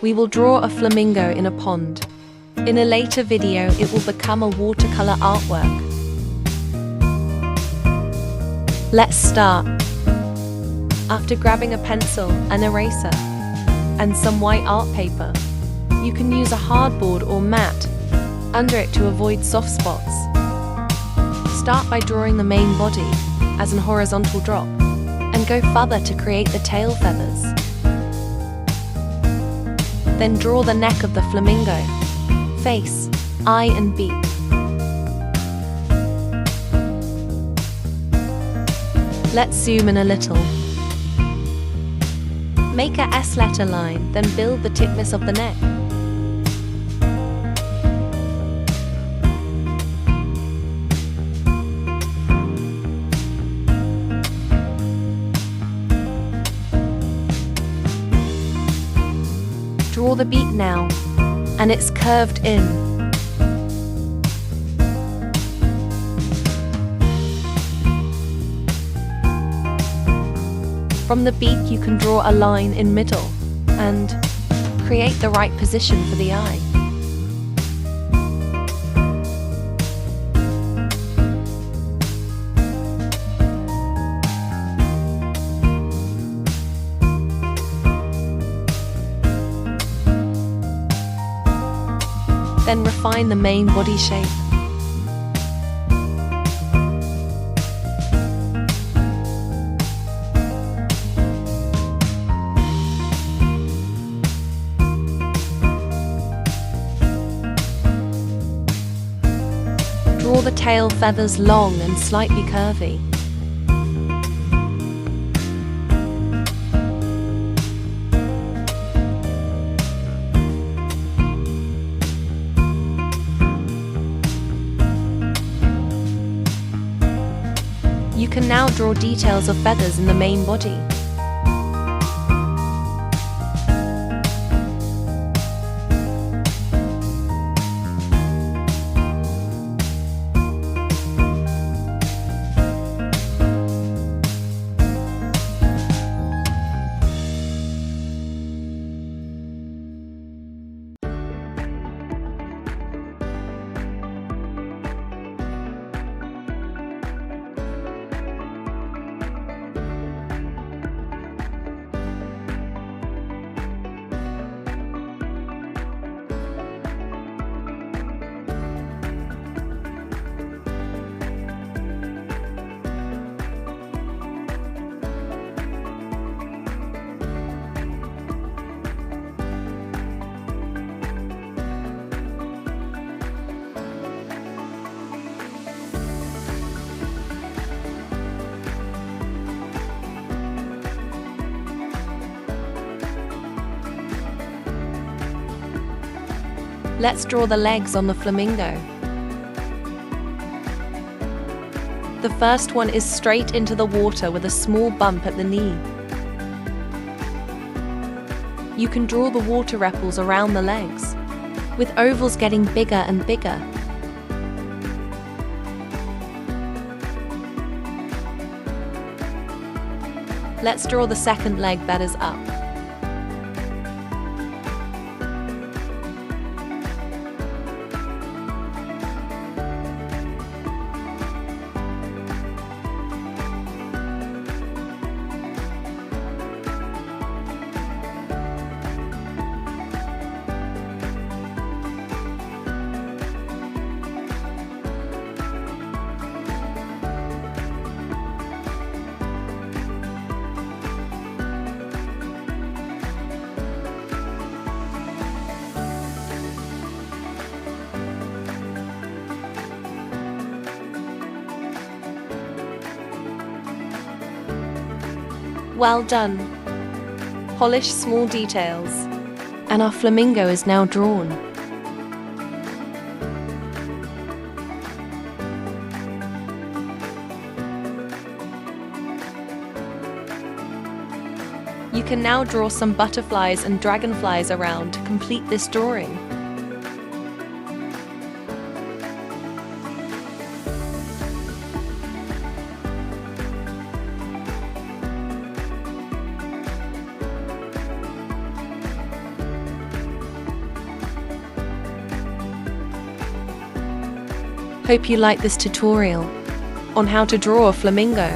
we will draw a flamingo in a pond. In a later video, it will become a watercolor artwork. Let's start. After grabbing a pencil, an eraser, and some white art paper, you can use a hardboard or mat under it to avoid soft spots. Start by drawing the main body as an horizontal drop, and go further to create the tail feathers. Then draw the neck of the flamingo, face, eye and beak. Let's zoom in a little. Make a S-letter line, then build the thickness of the neck. Draw the beak now, and it's curved in. From the beak you can draw a line in middle and create the right position for the eye. Then refine the main body shape. Draw the tail feathers long and slightly curvy. You can now draw details of feathers in the main body. Let's draw the legs on the flamingo. The first one is straight into the water with a small bump at the knee. You can draw the water ripples around the legs, with ovals getting bigger and bigger. Let's draw the second leg that is up. Well done! Polish small details, and our flamingo is now drawn. You can now draw some butterflies and dragonflies around to complete this drawing. Hope you like this tutorial on how to draw a flamingo.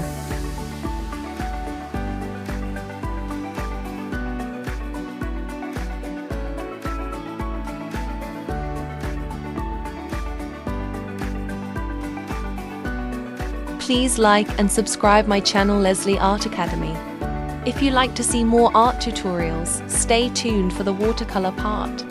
Please like and subscribe my channel Leslie Art Academy. If you like to see more art tutorials, stay tuned for the watercolor part.